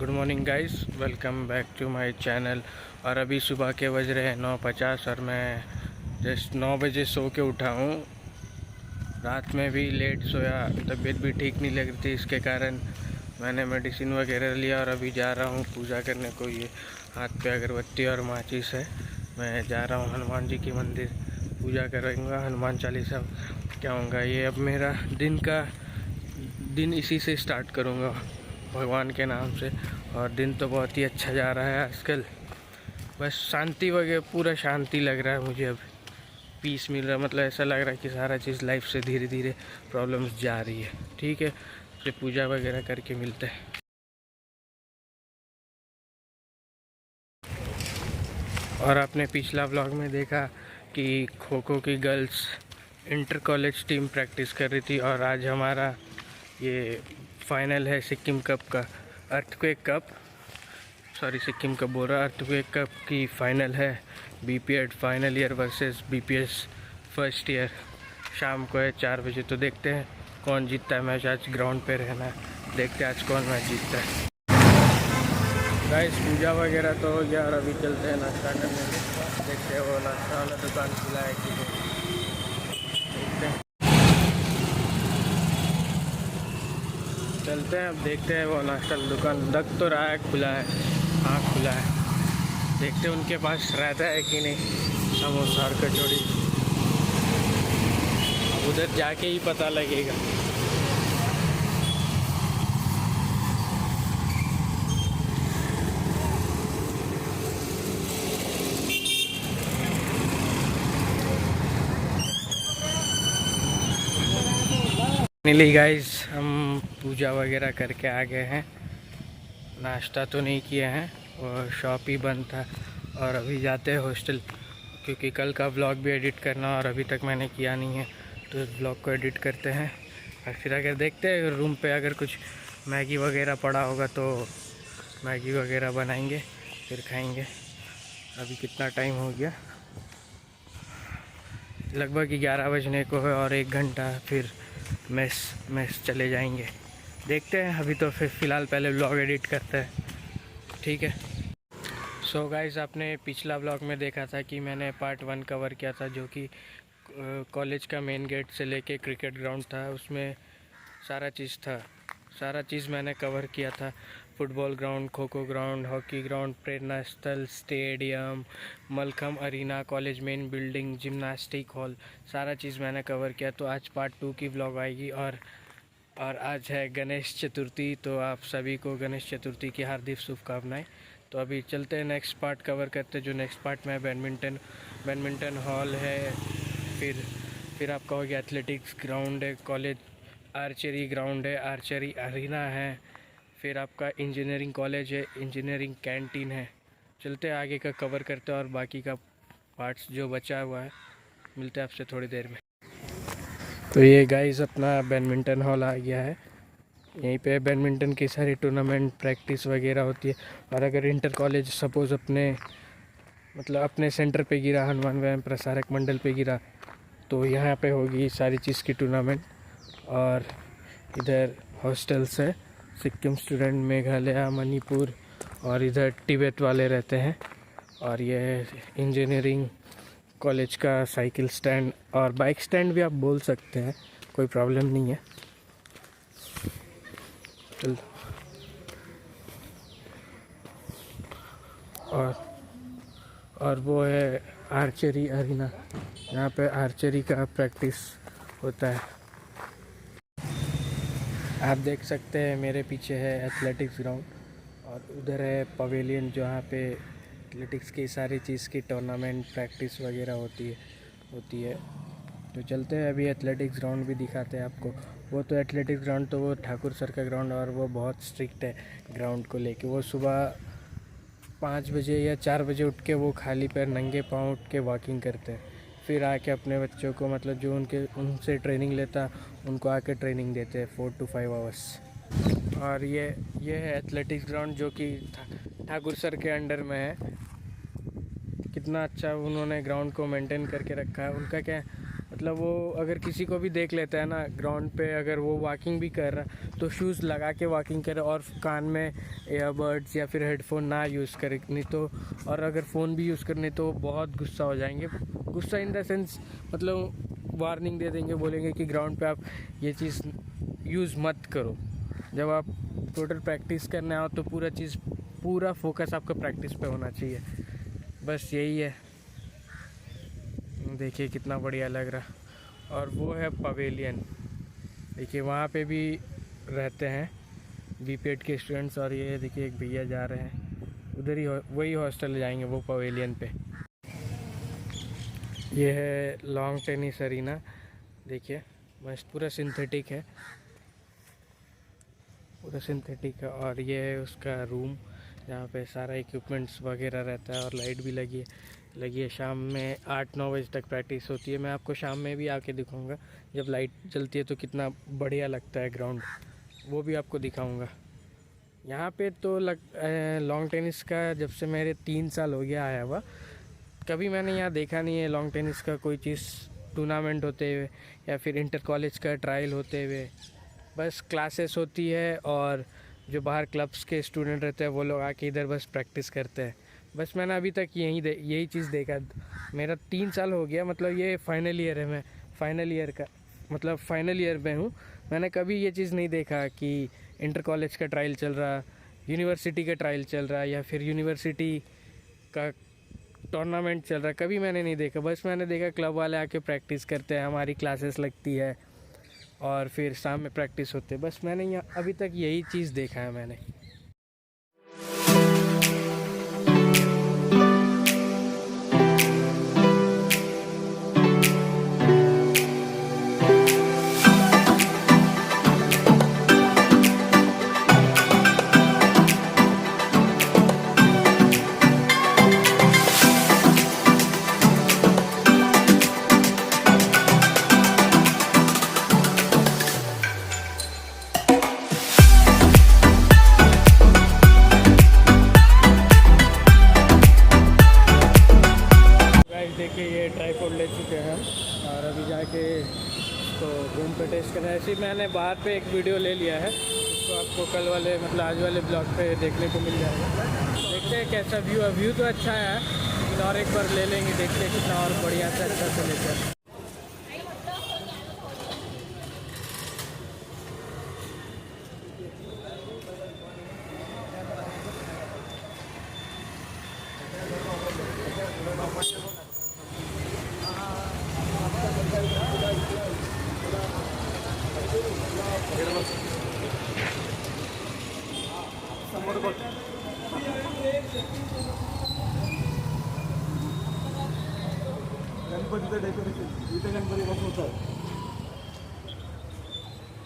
Good morning guys, welcome back to my channel. और अभी सुबह के बज रहे हैं 9:50 और मैं जस्ट 9 बजे सो के उठा हूँ। रात में भी लेट सोया, तबीयत भी ठीक नहीं लग रही थी, इसके कारण मैंने मेडिसिन वगैरह लिया और अभी जा रहा हूँ पूजा करने को। ये हाथ पे अगरबत्ती और माचिस है। मैं जा रहा हूँ हनुमान जी की मंदिर, पूजा करूँगा, हनुमान चालीसा गाऊँगा। ये अब मेरा दिन इसी से स्टार्ट करूँगा, भगवान के नाम से। और दिन तो बहुत ही अच्छा जा रहा है आजकल, बस शांति वगैरह, पूरा शांति लग रहा है मुझे। अब पीस मिल रहा है, मतलब ऐसा लग रहा है कि सारा चीज़ लाइफ से धीरे धीरे प्रॉब्लम्स जा रही है। ठीक है, फिर पूजा वगैरह करके मिलते हैं। और आपने पिछला व्लॉग में देखा कि खो खो की girls inter college team practice कर रही थी, और आज हमारा ये फाइनल है सिक्किम कप का, अर्थक्वेक कप, सिक्किम कप बोल रहा, अर्थक्वेक कप की फाइनल है। BPEd final year versus BPS first year. शाम को है 4 बजे, तो देखते हैं कौन जीतता है मैच। आज ग्राउंड पे रहना है, देखते हैं आज कौन मैच जीतता है। गाइस, पूजा वगैरह तो हो गया और अभी चलते हैं नाश्ता करने। देखते हैं वो नाश्ता वाला दुकान खुला है कि नहीं, देखते हैं। चलते हैं, अब देखते हैं वो नाश्ता दुकान लग तो रहा है, खुला है, हाँ खुला है। देखते हैं उनके पास रहता है कि नहीं। समोसा और कचौड़ी उधर जाके ही पता लगेगा। फाइनली गाइस, हम पूजा वगैरह करके आ गए हैं। नाश्ता तो नहीं किए हैं और शॉप ही बंद था। और अभी जाते हैं हॉस्टल, क्योंकि कल का व्लॉग भी एडिट करना और अभी तक मैंने किया नहीं है, तो इस व्लॉग को एडिट करते हैं। और फिर अगर देखते हैं रूम पे अगर कुछ मैगी वगैरह पड़ा होगा तो मैगी वगैरह बनाएंगे, फिर खाएंगे। अभी कितना टाइम हो गया, लगभग 11 बजने को है, और 1 घंटा फिर मेस चले जाएंगे। देखते हैं, अभी तो फिर फ़िलहाल पहले व्लॉग एडिट करते हैं, ठीक है। सो गाइस, आपने पिछला व्लॉग में देखा था कि मैंने पार्ट 1 कवर किया था, जो कि कॉलेज का मेन गेट से लेके क्रिकेट ग्राउंड था, उसमें सारा चीज़ मैंने कवर किया था। Football ground, kho kho ground, hockey ground, Prerna Sthal, stadium, Mallakhamb arena, college main building, gymnastic hall, सारा चीज़ मैंने कवर किया। तो आज पार्ट 2 की व्लॉग आएगी। और आज है गणेश चतुर्थी, तो आप सभी को गणेश चतुर्थी की हार्दिक शुभकामनाएं। तो अभी चलते हैं, नेक्स्ट पार्ट कवर करते हैं। जो नेक्स्ट पार्ट में बैडमिंटन हॉल है, फिर आपका हो गया एथलेटिक्स ग्राउंड है, कॉलेज आर्चरी ग्राउंड है, आर्चरी अरीना है, फिर आपका इंजीनियरिंग कॉलेज है, इंजीनियरिंग कैंटीन है। चलते हैं, आगे का कवर करते हैं, और बाकी का पार्ट्स जो बचा हुआ है मिलते हैं आपसे थोड़ी देर में। तो ये गाइस, अपना बैडमिंटन हॉल आ गया है। यहीं पे बैडमिंटन की सारी टूर्नामेंट प्रैक्टिस वगैरह होती है। और अगर इंटर कॉलेज सपोज़ अपने सेंटर पे गिरा, हनुमान व्यायाम प्रसारक मंडल पे गिरा, तो यहाँ पे होगी सारी चीज़ की टूर्नामेंट। और इधर हॉस्टल्स है, सिक्किम स्टूडेंट, मेघालय, मणिपुर, और इधर तिब्बत वाले रहते हैं। और ये इंजीनियरिंग कॉलेज का साइकिल स्टैंड और बाइक स्टैंड भी आप बोल सकते हैं, कोई प्रॉब्लम नहीं है। चल, और वो है आर्चरी अरीना, यहाँ पे आर्चरी का प्रैक्टिस होता है। आप देख सकते हैं मेरे पीछे है एथलेटिक्स ग्राउंड, और उधर है पवेलियन, जहाँ पे एथलेटिक्स की सारी चीज़ की टूर्नामेंट प्रैक्टिस वगैरह होती है। तो चलते हैं, अभी एथलेटिक्स ग्राउंड भी दिखाते हैं आपको। वो तो एथलेटिक्स ग्राउंड तो वो ठाकुर सर का ग्राउंड, और वो बहुत स्ट्रिक्ट है ग्राउंड को लेके। वो सुबह 5 बजे या 4 बजे उठ के वो खाली पैर नंगे पाँव उठ के वॉकिंग करते हैं, फिर आके अपने बच्चों को, मतलब जो उनसे ट्रेनिंग लेता, उनको आके ट्रेनिंग देते हैं 4 to 5 आवर्स। और ये है एथलेटिक्स ग्राउंड, जो कि ठाकुर सर के अंडर में है। कितना अच्छा उन्होंने ग्राउंड को मेंटेन करके रखा है। उनका क्या, मतलब वो अगर किसी को भी देख लेता है ना ग्राउंड पे, अगर वो वॉकिंग भी कर रहा तो शूज़ लगा के वॉकिंग करे और कान में ईयरबड्स या फिर हेडफोन ना यूज़ करे, नहीं तो और अगर फ़ोन भी यूज़ करने तो बहुत गुस्सा हो जाएंगे। गुस्सा इन द सेंस मतलब वार्निंग दे देंगे, बोलेंगे कि ग्राउंड पे आप ये चीज़ यूज़ मत करो। जब आप टोटल प्रैक्टिस करने आओ तो पूरा फोकस आपका प्रैक्टिस पे होना चाहिए। बस यही है। देखिए कितना बढ़िया लग रहा। और वो है पवेलियन, देखिए वहाँ पे भी रहते हैं बीपीएड के स्टूडेंट्स। और ये देखिए एक भैया जा रहे हैं उधर ही, वही हॉस्टल जाएंगे वो पवेलियन पे। ये है लॉन्ग टेनिस अरीना, देखिए मस्त पूरा सिंथेटिक है, पूरा सिंथेटिक है। और ये है उसका रूम जहाँ पे सारा इक्विपमेंट्स वगैरह रहता है और लाइट भी लगी है। शाम में 8-9 बजे तक प्रैक्टिस होती है। मैं आपको शाम में भी आके दिखाऊंगा जब लाइट जलती है तो कितना बढ़िया लगता है ग्राउंड, वो भी आपको दिखाऊंगा। यहाँ पे तो लॉन्ग टेनिस का जब से मेरे 3 साल हो गया आया हुआ, कभी मैंने यहाँ देखा नहीं है लॉन्ग टेनिस का कोई चीज़ टूर्नामेंट होते हुए या फिर इंटर कॉलेज का ट्रायल होते हुए। बस क्लासेस होती है और जो बाहर क्लब्स के स्टूडेंट रहते हैं वो लोग आके इधर बस प्रैक्टिस करते हैं। बस मैंने अभी तक यही चीज़ देखा। मेरा 3 साल हो गया, मतलब ये फाइनल ईयर है, मैं फाइनल ईयर में हूँ। मैंने कभी ये चीज़ नहीं देखा कि इंटर कॉलेज का ट्रायल चल रहा, यूनिवर्सिटी का ट्रायल चल रहा या फिर यूनिवर्सिटी का टूर्नामेंट चल रहा, कभी मैंने नहीं देखा। बस मैंने देखा क्लब वाले आके प्रैक्टिस करते हैं, हमारी क्लासेस लगती है और फिर शाम में प्रैक्टिस होते हैं। बस मैंने यहाँ अभी तक यही चीज़ देखा है मैंने। देखिए ये ट्राईपोड ले चुके हैं और अभी जाके तो रूम पे टेस्ट करना है। ऐसे मैंने बाहर पे एक वीडियो ले लिया है, उसको आपको कल वाले मतलब आज वाले ब्लॉग पे देखने को मिल जाएगा। देखते हैं कैसा व्यू तो अच्छा है, लेकिन और एक बार ले लेंगे, देखते हैं कितना और बढ़िया से अच्छा से लेकर। गणपतीचं डेकोरेशन इथे गणपती बसवतात.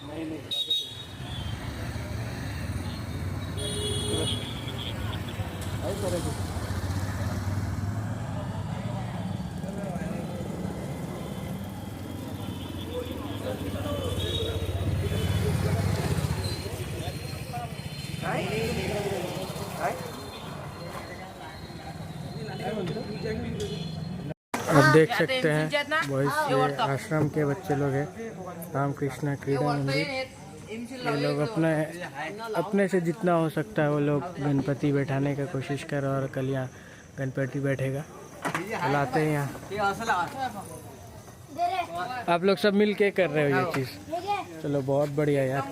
नाही काय करायचं. आप देख सकते हैं बॉयज़ ये आश्रम के बच्चे लोग हैं, रामकृष्ण क्रीड़ा मंदिर। ये लोग अपने से जितना हो सकता है वो लोग गणपति बैठाने का कोशिश कर रहे हैं। और कल यहाँ गणपति बैठेगा, लाते हैं यहाँ। आप लोग सब मिल के कर रहे हो ये चीज़, चलो बहुत बढ़िया यार।